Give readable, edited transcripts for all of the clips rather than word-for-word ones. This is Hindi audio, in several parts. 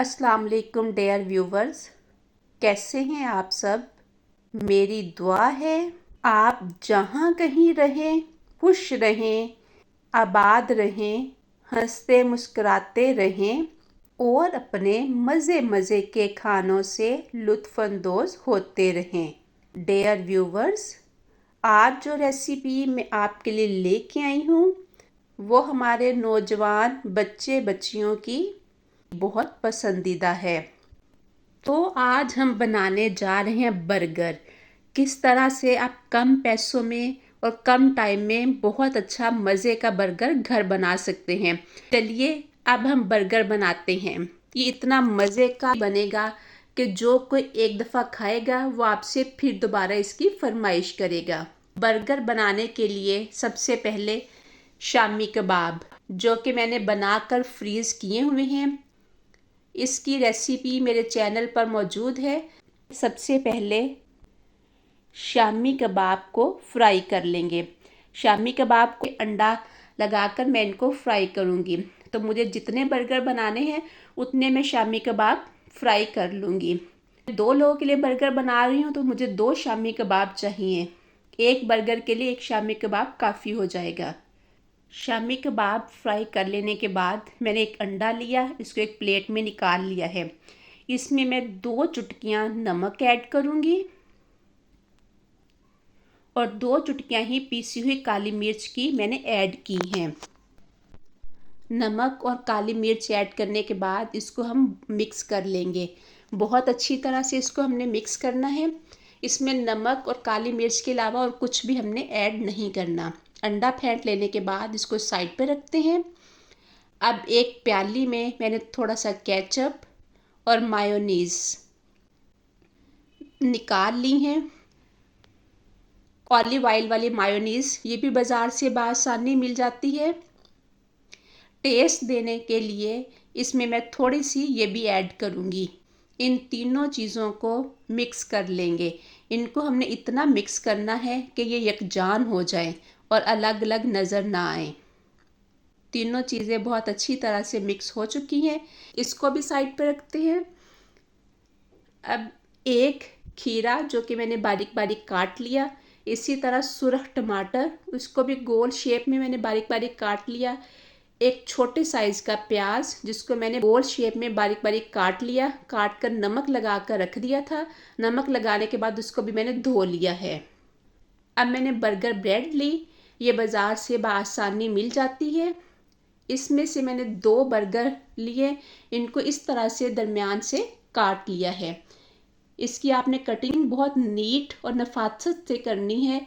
अस्सलाम वालेकुम डियर व्यूवर्स, कैसे हैं आप सब। मेरी दुआ है आप जहाँ कहीं रहें खुश रहें, आबाद रहें, हंसते मुस्कुराते रहें और अपने मज़े मज़े के खानों से लुत्फ़अंदोज़ होते रहें। डियर व्यूवर्स, आज जो रेसिपी मैं आपके लिए लेके आई हूँ वो हमारे नौजवान बच्चे बच्चियों की बहुत पसंदीदा है। तो आज हम बनाने जा रहे हैं बर्गर। किस तरह से आप कम पैसों में और कम टाइम में बहुत अच्छा मज़े का बर्गर घर बना सकते हैं। चलिए अब हम बर्गर बनाते हैं। ये इतना मज़े का बनेगा कि जो कोई एक दफ़ा खाएगा वो आपसे फिर दोबारा इसकी फरमाइश करेगा। बर्गर बनाने के लिए सबसे पहले शामी कबाब, जो कि मैंने बनाकर फ्रीज़ किए हुए हैं, इसकी रेसिपी मेरे चैनल पर मौजूद है। सबसे पहले शामी कबाब को फ्राई कर लेंगे। शामी कबाब को अंडा लगाकर मैं इनको फ्राई करूँगी। तो मुझे जितने बर्गर बनाने हैं उतने मैं शामी कबाब फ्राई कर लूँगी। 2 लोगों के लिए बर्गर बना रही हूँ तो मुझे 2 शामी कबाब चाहिए। एक बर्गर के लिए एक शामी कबाब काफ़ी हो जाएगा। शामी कबाब फ्राई कर लेने के बाद मैंने एक अंडा लिया, इसको एक प्लेट में निकाल लिया है। इसमें मैं 2 चुटकियाँ नमक ऐड करूँगी और 2 चुटकियाँ ही पीसी हुई काली मिर्च की मैंने ऐड की हैं। नमक और काली मिर्च ऐड करने के बाद इसको हम मिक्स कर लेंगे। बहुत अच्छी तरह से इसको हमने मिक्स करना है। इसमें नमक और काली मिर्च के अलावा और कुछ भी हमने ऐड नहीं करना। अंडा फेंट लेने के बाद इसको साइड पे रखते हैं। अब एक प्याली में मैंने थोड़ा सा केचप और मायोनीज़ निकाल ली हैं। ऑलिव ऑयल वाली मायोनीज़, ये भी बाज़ार से आसानी मिल जाती है। टेस्ट देने के लिए इसमें मैं थोड़ी सी ये भी ऐड करूँगी। इन तीनों चीज़ों को मिक्स कर लेंगे। इनको हमने इतना मिक्स करना है कि ये यकजान हो जाए और अलग अलग नज़र ना आए। तीनों चीज़ें बहुत अच्छी तरह से मिक्स हो चुकी हैं। इसको भी साइड पर रखते हैं। अब एक खीरा जो कि मैंने बारीक बारीक काट लिया, इसी तरह सुरख टमाटर, उसको भी गोल शेप में मैंने बारीक बारीक काट लिया। एक छोटे साइज़ का प्याज जिसको मैंने गोल शेप में बारीक बारीक काट लिया, काट कर नमक लगा कर रख दिया था। नमक लगाने के बाद उसको भी मैंने धो लिया है। अब मैंने बर्गर ब्रेड ली, ये बाज़ार से आसानी मिल जाती है। इसमें से मैंने 2 बर्गर लिए, इनको इस तरह से दरमियान से काट लिया है। इसकी आपने कटिंग बहुत नीट और नफासत से करनी है।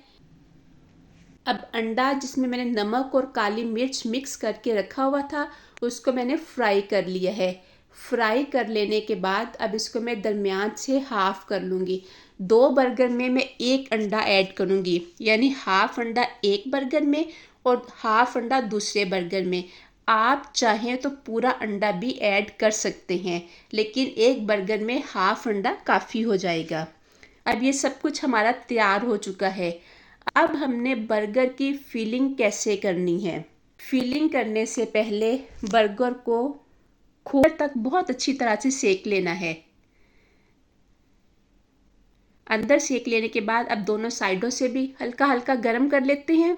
अब अंडा जिसमें मैंने नमक और काली मिर्च मिक्स करके रखा हुआ था उसको मैंने फ्राई कर लिया है। फ्राई कर लेने के बाद अब इसको मैं दरमियान से हाफ़ कर लूँगी। 2 बर्गर में मैं 1 अंडा ऐड करूँगी, यानी हाफ़ अंडा एक बर्गर में और हाफ़ अंडा दूसरे बर्गर में। आप चाहें तो पूरा अंडा भी ऐड कर सकते हैं, लेकिन एक बर्गर में हाफ़ अंडा काफ़ी हो जाएगा। अब ये सब कुछ हमारा तैयार हो चुका है। अब हमने बर्गर की फिलिंग कैसे करनी है। फिलिंग करने से पहले बर्गर को खोल तक बहुत अच्छी तरह से सेक लेना है। अंदर सेक लेने के बाद अब दोनों साइडों से भी हल्का हल्का गरम कर लेते हैं।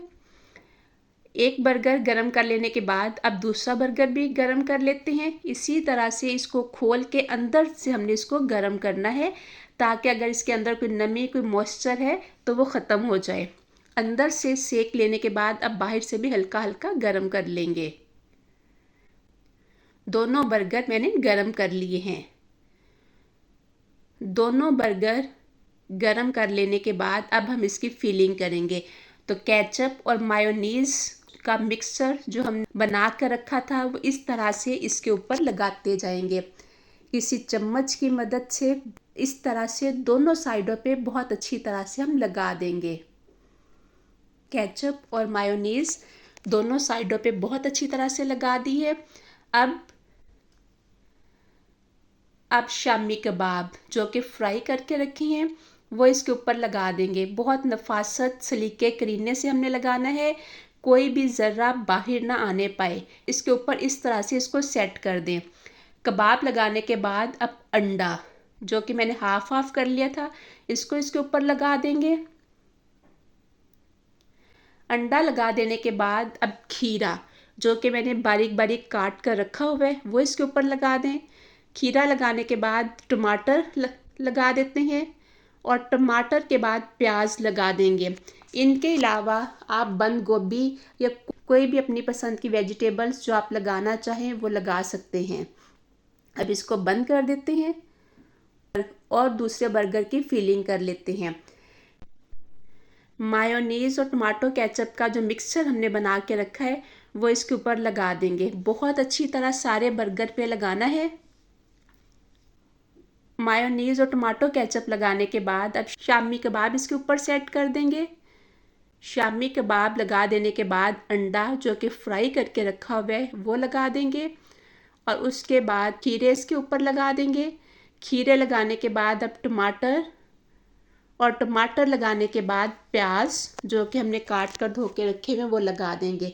एक बर्गर गरम कर लेने के बाद अब दूसरा बर्गर भी गरम कर लेते हैं। इसी तरह से इसको खोल के अंदर से हमने इसको गरम करना है, ताकि अगर इसके अंदर कोई नमी कोई मॉइस्चर है तो वो ख़त्म हो जाए। अंदर से सेक लेने के बाद अब बाहर से भी हल्का हल्का गरम कर लेंगे। दोनों बर्गर मैंने गरम कर लिए हैं। दोनों बर्गर गरम कर लेने के बाद अब हम इसकी फिलिंग करेंगे। तो केचप और मायोनीज़ का मिक्सचर जो हम बना कर रखा था वो इस तरह से इसके ऊपर लगाते जाएंगे। किसी चम्मच की मदद से इस तरह से दोनों साइडों पे बहुत अच्छी तरह से हम लगा देंगे। केचप और मायोनीज़ दोनों साइडों पे बहुत अच्छी तरह से लगा दी है। अब शामी कबाब जो कि फ्राई करके रखे हैं वो इसके ऊपर लगा देंगे। बहुत नफासत सलीके करीने से हमने लगाना है, कोई भी ज़र्रा बाहर ना आने पाए। इसके ऊपर इस तरह से इसको सेट कर दें। कबाब लगाने के बाद अब अंडा, जो कि मैंने हाफ हाफ कर लिया था, इसको इसके ऊपर लगा देंगे। अंडा लगा देने के बाद अब खीरा, जो कि मैंने बारीक बारीक काट कर रखा हुआ है, वो इसके ऊपर लगा दें। खीरा लगाने के बाद टमाटर लगा देते हैं और टमाटर के बाद प्याज लगा देंगे। इनके अलावा आप बंद गोभी या कोई भी अपनी पसंद की वेजिटेबल्स जो आप लगाना चाहें वो लगा सकते हैं। अब इसको बंद कर देते हैं और दूसरे बर्गर की फिलिंग कर लेते हैं। मायोनीज़ और टमाटो केचप का जो मिक्सचर हमने बना के रखा है वो इसके ऊपर लगा देंगे। बहुत अच्छी तरह सारे बर्गर पे लगाना है। मायोनीज़ और टमाटो केचप लगाने के बाद अब शामी कबाब इसके ऊपर सेट कर देंगे। शामी कबाब लगा देने के बाद अंडा जो कि फ्राई करके रखा हुआ है वो लगा देंगे और उसके बाद खीरे इसके ऊपर लगा देंगे। खीरे लगाने के बाद अब टमाटर और टमाटर लगाने के बाद प्याज जो कि हमने काट कर धो के रखे हुए वो लगा देंगे।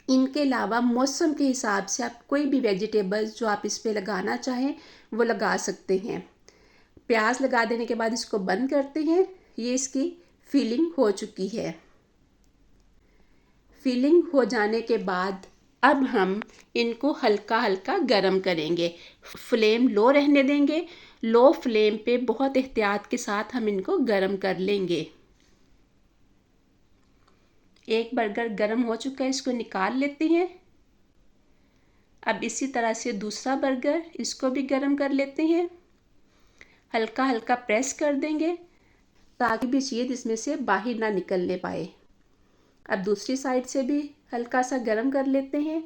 इनके अलावा मौसम के हिसाब से आप कोई भी वेजिटेबल्स जो आप इस पे लगाना चाहें वो लगा सकते हैं। प्याज लगा देने के बाद इसको बंद करते हैं। ये इसकी फिलिंग हो चुकी है। फिलिंग हो जाने के बाद अब हम इनको हल्का हल्का गरम करेंगे। फ्लेम लो रहने देंगे। लो फ्लेम पे बहुत एहतियात के साथ हम इनको गरम कर लेंगे। एक बर्गर गरम हो चुका है, इसको निकाल लेते हैं। अब इसी तरह से दूसरा बर्गर, इसको भी गरम कर लेते हैं। हल्का हल्का प्रेस कर देंगे ताकि भी चीज़ इसमें से बाहर ना निकलने पाए। अब दूसरी साइड से भी हल्का सा गरम कर लेते हैं।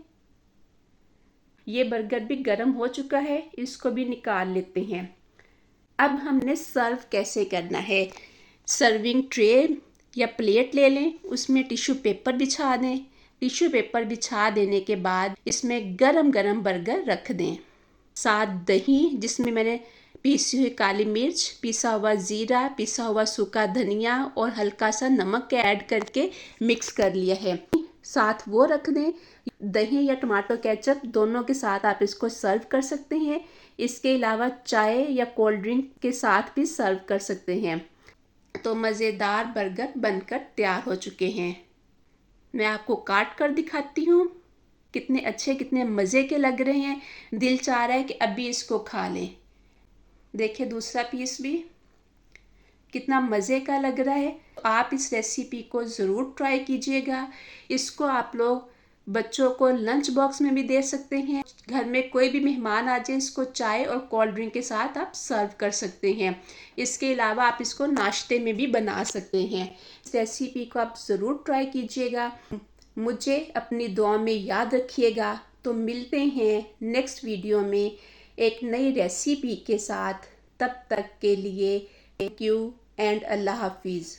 ये बर्गर भी गरम हो चुका है, इसको भी निकाल लेते हैं। अब हमने सर्व कैसे करना है। सर्विंग ट्रे या प्लेट ले लें, उसमें टिश्यू पेपर बिछा दें। टिश्यू पेपर बिछा देने के बाद इसमें गरम गरम बर्गर रख दें। साथ दही जिसमें मैंने पीसी हुई काली मिर्च, पिसा हुआ ज़ीरा, पिसा हुआ सूखा धनिया और हल्का सा नमक ऐड करके मिक्स कर लिया है, साथ वो रख दें। दही या टमाटो केचप दोनों के साथ आप इसको सर्व कर सकते हैं। इसके अलावा चाय या कोल्ड ड्रिंक के साथ भी सर्व कर सकते हैं। तो मज़ेदार बर्गर बनकर तैयार हो चुके हैं। मैं आपको काट कर दिखाती हूँ। कितने अच्छे, कितने मज़े के लग रहे हैं। दिल चाह रहा है कि अभी इसको खा लें। देखिए दूसरा पीस भी कितना मज़े का लग रहा है। आप इस रेसिपी को ज़रूर ट्राई कीजिएगा। इसको आप लोग बच्चों को लंच बॉक्स में भी दे सकते हैं। घर में कोई भी मेहमान आ जाए, इसको चाय और कोल्ड ड्रिंक के साथ आप सर्व कर सकते हैं। इसके अलावा आप इसको नाश्ते में भी बना सकते हैं। इस रेसिपी को आप ज़रूर ट्राई कीजिएगा। मुझे अपनी दुआ में याद रखिएगा। तो मिलते हैं नेक्स्ट वीडियो में एक नई रेसिपी के साथ। तब तक के लिए थैंक यू एंड अल्लाह हाफिज़।